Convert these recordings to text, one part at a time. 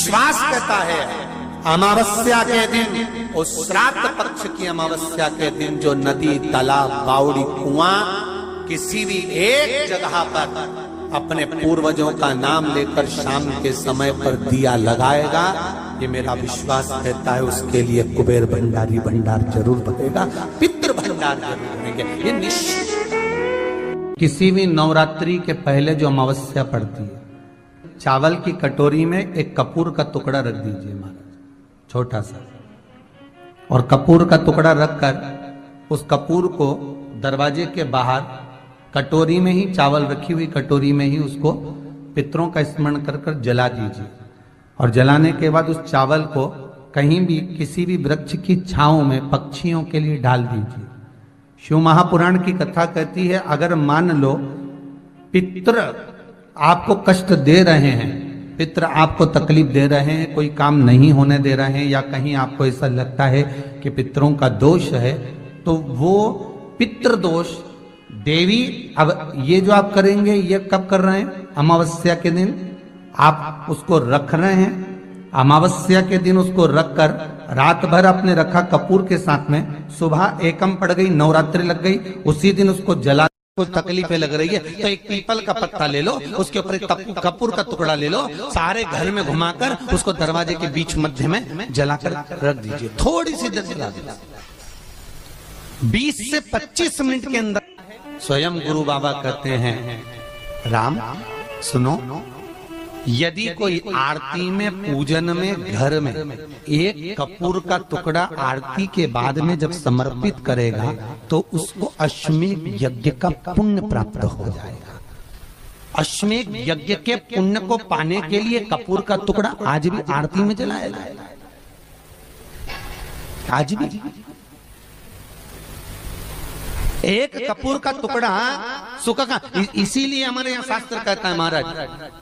विश्वास कहता है अमावस्या के दिन, उस श्राद्ध पक्ष की अमावस्या के दिन जो नदी, तालाब, बावड़ी, कुआं किसी भी एक जगह पर अपने पूर्वजों का नाम लेकर शाम के समय पर दिया लगाएगा, ये मेरा विश्वास कहता है उसके लिए कुबेर भंडारी भंडार जरूर बनेगा, पितृ भंडार जरूर बनेंगे, ये निश्चित। किसी भी नवरात्रि के पहले जो अमावस्या पड़ती है, चावल की कटोरी में एक कपूर का टुकड़ा रख दीजिए महाराज, छोटा सा, और कपूर का टुकड़ा रखकर उस कपूर को दरवाजे के बाहर कटोरी में ही, चावल रखी हुई कटोरी में ही उसको पितरों का स्मरण कर कर जला दीजिए। और जलाने के बाद उस चावल को कहीं भी किसी भी वृक्ष की छांव में पक्षियों के लिए डाल दीजिए। शिव महापुराण की कथा कहती है, अगर मान लो पितृ आपको कष्ट दे रहे हैं, पितृ आपको तकलीफ दे रहे हैं, कोई काम नहीं होने दे रहे हैं, या कहीं आपको ऐसा लगता है कि पितरों का दोष है, तो वो पितृ दोष देवी, अब ये जो आप करेंगे ये कब कर रहे हैं? अमावस्या के दिन आप उसको रख रहे हैं। अमावस्या के दिन उसको रखकर रात भर आपने रखा कपूर के साथ में, सुबह एकम पड़ गई, नवरात्रि लग गई, उसी दिन उसको जला, कुछ तकलीफें लग रही है तो एक पीपल का पत्ता ले लो, उसके ऊपर एक कपूर का टुकड़ा ले लो, सारे घर में घुमाकर उसको दरवाजे के बीच मध्य में जलाकर रख दीजिए, थोड़ी सी देर जला दीजिए। 20 से 25 मिनट के अंदर स्वयं गुरु बाबा कहते हैं, राम सुनो, यदि कोई आरती में, पूजन में, घर में एक कपूर का टुकड़ा आरती के बाद में जब समर्पित करेगा तो उसको अश्वमेध यज्ञ का पुण्य प्राप्त हो जाएगा। अश्वमेध यज्ञ के पुण्य को पाने के लिए कपूर का टुकड़ा आज भी आरती में जलाया जाएगा, आज भी एक कपूर का टुकड़ा सुखा का। इसीलिए हमारे यहाँ शास्त्र कहता है महाराज,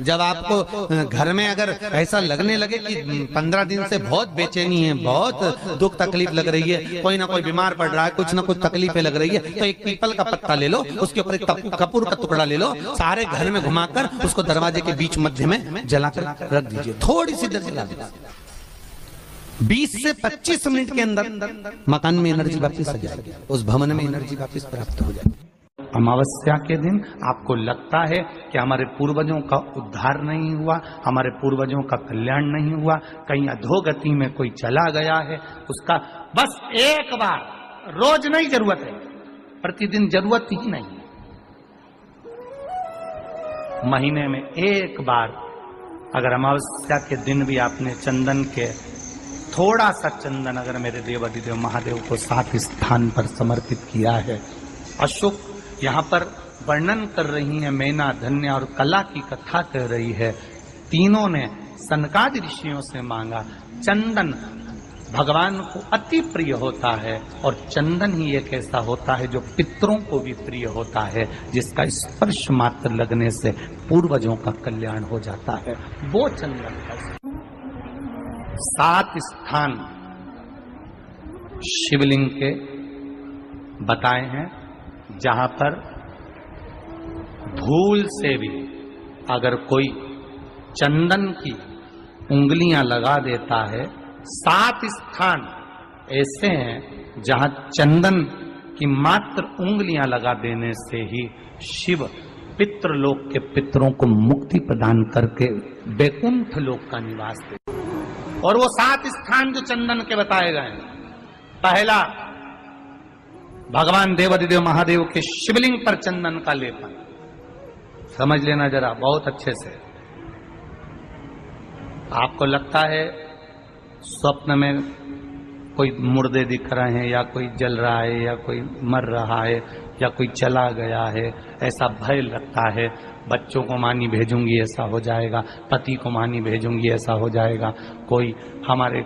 जब आपको घर में अगर ऐसा लगने लगे कि 15 दिन से बहुत बेचैनी है, बहुत दुख तकलीफ लग रही है, कोई ना कोई बीमार पड़ रहा है, कुछ ना कुछ तकलीफें लग रही है, तो एक पीपल का पत्ता ले लो, उसके ऊपर एक कपूर का टुकड़ा ले लो, सारे घर में घुमाकर उसको दरवाजे के बीच मध्य में जलाकर रख दीजिए, थोड़ी सी देर जला दीजिए। 20 से 25 मिनट के अंदर मकान में एनर्जी वापस आ जाएगी, उस भवन में एनर्जी वापस प्राप्त हो जाएगी। अमावस्या के दिन आपको लगता है कि हमारे पूर्वजों का उद्धार नहीं हुआ, हमारे पूर्वजों का कल्याण नहीं हुआ, कहीं अधोगति में कोई चला गया है, उसका बस एक बार, रोज नहीं जरूरत है, प्रतिदिन जरूरत ही नहीं, महीने में एक बार अगर अमावस्या के दिन भी आपने चंदन के थोड़ा सा चंदन अगर मेरे देवाधिदेव महादेव को 7 स्थान पर समर्पित किया है। अशोक यहाँ पर वर्णन कर रही है, मैना, धन्य और कला की कथा कर रही है। तीनों ने सनकादि ऋषियों से मांगा। चंदन भगवान को अति प्रिय होता है और चंदन ही एक ऐसा होता है जो पितरों को भी प्रिय होता है, जिसका स्पर्श मात्र लगने से पूर्वजों का कल्याण हो जाता है, वो चंदन का 7 स्थान शिवलिंग के बताए हैं, जहां पर भूल से भी अगर कोई चंदन की उंगलियां लगा देता है, 7 स्थान ऐसे हैं जहां चंदन की मात्र उंगलियां लगा देने से ही शिव पितृलोक के पितरों को मुक्ति प्रदान करके वैकुंठ लोक का निवास देते। और वो 7 स्थान जो चंदन के बताए गए, पहला भगवान देवाधिदेव महादेव के शिवलिंग पर चंदन का लेपन, समझ लेना जरा बहुत अच्छे से। आपको लगता है स्वप्न में कोई मुर्दे दिख रहे हैं, या कोई जल रहा है, या कोई मर रहा है, या कोई चला गया है, ऐसा भय लगता है, बच्चों को मानी भेजूंगी ऐसा हो जाएगा, पति को मानी भेजूंगी ऐसा हो जाएगा, कोई हमारे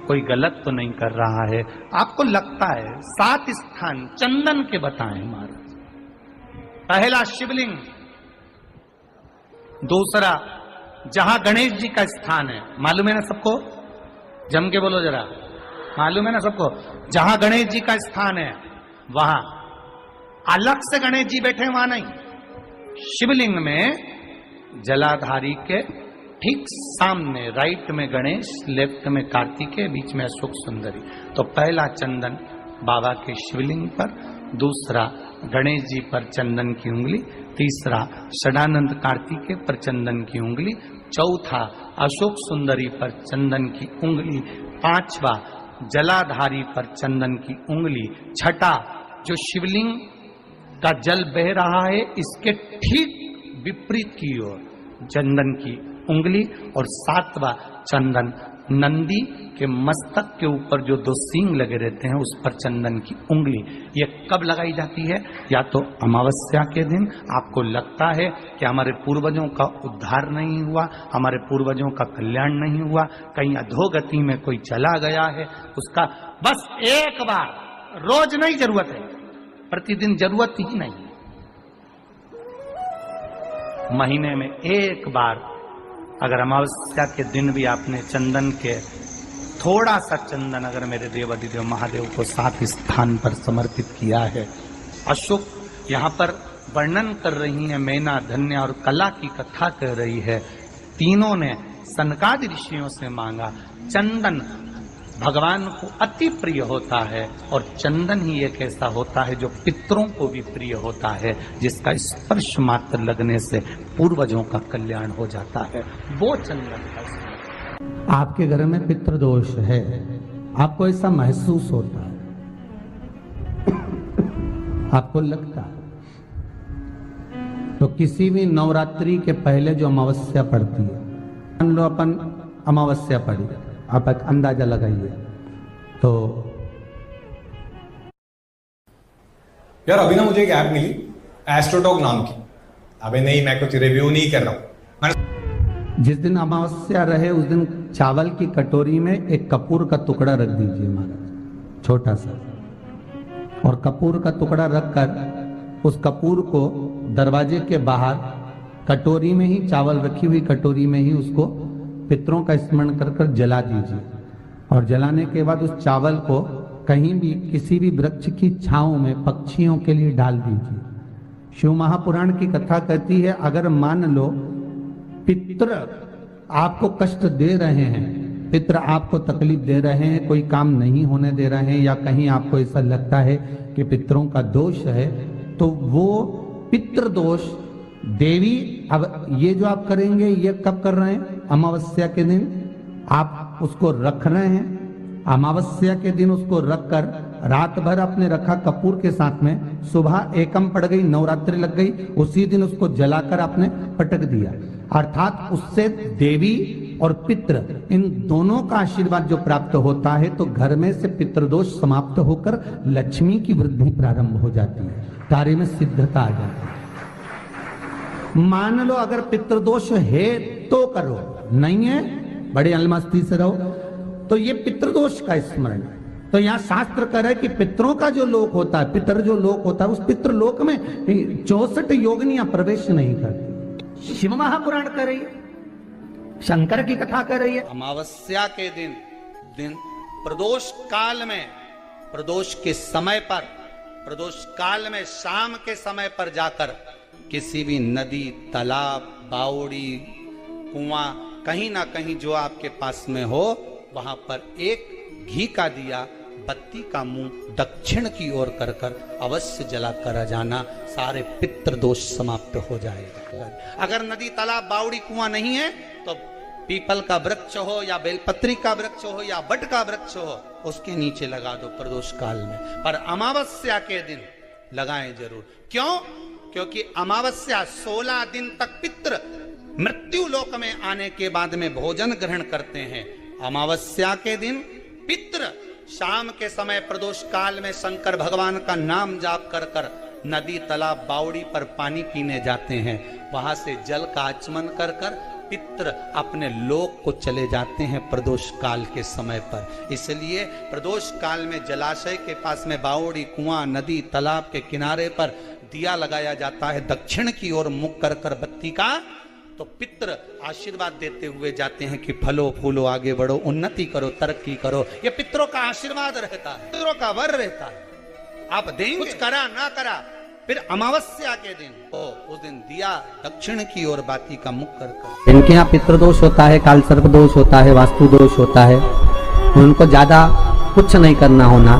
कोई गलत तो नहीं कर रहा है, आपको लगता है। 7 स्थान चंदन के बताएं महाराज। पहला शिवलिंग, दूसरा जहां गणेश जी का स्थान है, मालूम है ना सबको, जम के बोलो जरा, मालूम है ना सबको, जहां गणेश जी का स्थान है वहां अलग से गणेश जी बैठे, वहां नहीं, शिवलिंग में जलाधारी के ठीक सामने राइट में गणेश, लेफ्ट में कार्तिकेय, बीच में अशोक सुंदरी। तो पहला चंदन बाबा के शिवलिंग पर, दूसरा गणेश जी पर चंदन की उंगली, तीसरा षडानंद कार्तिकेय पर चंदन की उंगली, चौथा अशोक सुंदरी पर चंदन की उंगली, पांचवा जलाधारी पर चंदन की उंगली, छठा जो शिवलिंग का जल बह रहा है इसके ठीक विपरीत की ओर चंदन की उंगली, और सातवां चंदन नंदी के मस्तक के ऊपर जो दो सींग लगे रहते हैं उस पर चंदन की उंगली। ये कब लगाई जाती है? या तो अमावस्या के दिन आपको लगता है कि हमारे पूर्वजों का उद्धार नहीं हुआ, हमारे पूर्वजों का कल्याण नहीं हुआ, कहीं अधोगति में कोई चला गया है, उसका बस एक बार, रोज नहीं जरूरत है, प्रतिदिन जरूरत ही नहीं, महीने में एक बार अगर अमावस्या के दिन भी आपने चंदन के थोड़ा सा चंदन अगर मेरे देवाधिदेव महादेव को 7 स्थान पर समर्पित किया है। अशोक यहाँ पर वर्णन कर रही है, मैना, धन्य और कला की कथा कर रही है। तीनों ने सनकादि ऋषियों से मांगा। चंदन भगवान को अति प्रिय होता है और चंदन ही एक ऐसा होता है जो पितरों को भी प्रिय होता है, जिसका स्पर्श मात्र लगने से पूर्वजों का कल्याण हो जाता है, वो चंदन का। आपके घर में पितृदोष है, आपको ऐसा महसूस होता है, आपको लगता है, तो किसी भी नवरात्रि के पहले जो अमावस्या पड़ती है, मान लो अपन अमावस्या पड़ी, आप एक अंदाजा लगाइए तो। यार अभी ना मुझे एक ऐप मिली एस्ट्रोटॉक नाम की। अबे नहीं, मैं कुछ रिव्यू नहीं कर रहा हूं। जिस दिन अमावस्या रहे उस दिन चावल की कटोरी में एक कपूर का टुकड़ा रख दीजिए महाराज, छोटा सा, और कपूर का टुकड़ा रखकर उस कपूर को दरवाजे के बाहर कटोरी में ही, चावल रखी हुई कटोरी में ही उसको पितरों का स्मरण कर कर जला दीजिए। और जलाने के बाद उस चावल को कहीं भी किसी भी वृक्ष की छांव में पक्षियों के लिए डाल दीजिए। शिव महापुराण की कथा कहती है, अगर मान लो पितृ आपको कष्ट दे रहे हैं, पितृ आपको तकलीफ दे रहे हैं, कोई काम नहीं होने दे रहे हैं, या कहीं आपको ऐसा लगता है कि पितरों का दोष है, तो वो पितृदोष देवी, अब ये जो आप करेंगे ये कब कर रहे हैं? अमावस्या के दिन आप उसको रख रहे हैं। अमावस्या के दिन उसको रखकर रात भर आपने रखा कपूर के साथ में, सुबह एकम पड़ गई, नवरात्रि लग गई, उसी दिन उसको जलाकर आपने पटक दिया। अर्थात उससे देवी और पितृ इन दोनों का आशीर्वाद जो प्राप्त होता है, तो घर में से पितृदोष समाप्त होकर लक्ष्मी की वृद्धि प्रारंभ हो जाती है, कार्य में सिद्धता आ जाती है। मान लो अगर पितृदोष है तो करो, नहीं है बड़ी अलमस्ती से रहो, तो ये पितृदोष का स्मरण। तो यहाँ शास्त्र कह रहा है कि पितरों का जो लोक होता है, पितर जो लोक होता है, उस पितृलोक में 64 योगिनियां प्रवेश नहीं करती। शिव महापुराण कर रही है, शंकर की कथा कर रही है। अमावस्या के दिन प्रदोष काल में, प्रदोष के समय पर, प्रदोष काल में शाम के समय पर जाकर किसी भी नदी, तालाब, बावड़ी, कुआं, कहीं ना कहीं जो आपके पास में हो, वहां पर एक घी का दिया, बत्ती का मुंह दक्षिण की ओर कर कर अवश्य जला कर जाना, सारे पितृदोष समाप्त हो जाएगा। अगर नदी, तालाब, बावड़ी, कुआं नहीं है तो पीपल का वृक्ष हो या बेलपत्री का वृक्ष हो या बट का वृक्ष हो, उसके नीचे लगा दो प्रदोष काल में। पर अमावस्या के दिन लगाएं जरूर। क्यों? क्योंकि अमावस्या 16 दिन तक पितृ मृत्यु लोक में आने के बाद में भोजन ग्रहण करते हैं। अमावस्या के दिन पितृ शाम के समय प्रदोष काल में शंकर भगवान का नाम जाप कर कर नदी, तालाब, बावड़ी पर पानी पीने जाते हैं। वहां से जल का आचमन कर कर पितृ अपने लोक को चले जाते हैं प्रदोष काल के समय पर। इसलिए प्रदोष काल में जलाशय के पास में बावड़ी, कुआं, नदी, तालाब के किनारे पर दिया लगाया जाता है दक्षिण की ओर मुख कर कर बत्ती का, तो पितृ आशीर्वाद देते हुए जाते हैं कि फलो फूलो, आगे बढ़ो, उन्नति करो, तरक्की करो। ये पितरों का आशीर्वाद रहता है, पितरों का वर रहता है। आप देंगे, कुछ करा ना करा, फिर अमावस्या के दिन उस दिन दिया दक्षिण की ओर बाती का मुख कर इनके यहाँ पितृदोष होता है, काल सर्प दोष होता है, वास्तु दोष होता है, उनको ज्यादा कुछ नहीं करना होना।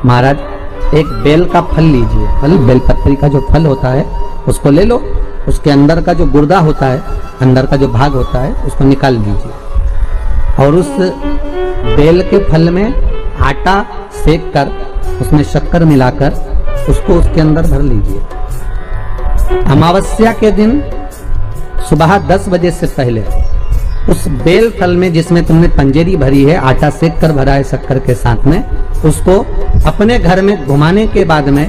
महाराज एक बेल का फल लीजिए, फल बेलपत्री का जो फल होता है उसको ले लो, उसके अंदर का जो गुर्दा होता है, अंदर का जो भाग होता है उसको निकाल दीजिए और उस बेल के फल में आटा सेक कर उसमें शक्कर मिलाकर उसको उसके अंदर भर लीजिए। अमावस्या के दिन सुबह 10 बजे से पहले उस बेल फल में जिसमें तुमने पंजेरी भरी है, आटा सेक कर भरा है शक्कर के साथ में, उसको अपने घर में घुमाने के बाद में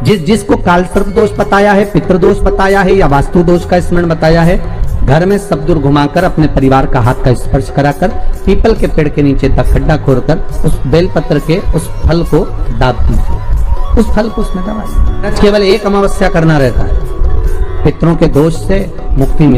जिसको काल सर्प दोष बताया है, पितृदोष बताया है या वास्तु दोष का स्मरण बताया है, घर में सब दूर घुमाकर अपने परिवार का हाथ का स्पर्श कराकर पीपल के पेड़ के नीचे तक खड्डा खोदकर उस बेलपत्र के उस फल को दाब दीजिए, उस फल को उसमें दबा दीजिए। केवल एक अमावस्या करना रहता है, पितरों के दोष से मुक्ति मिल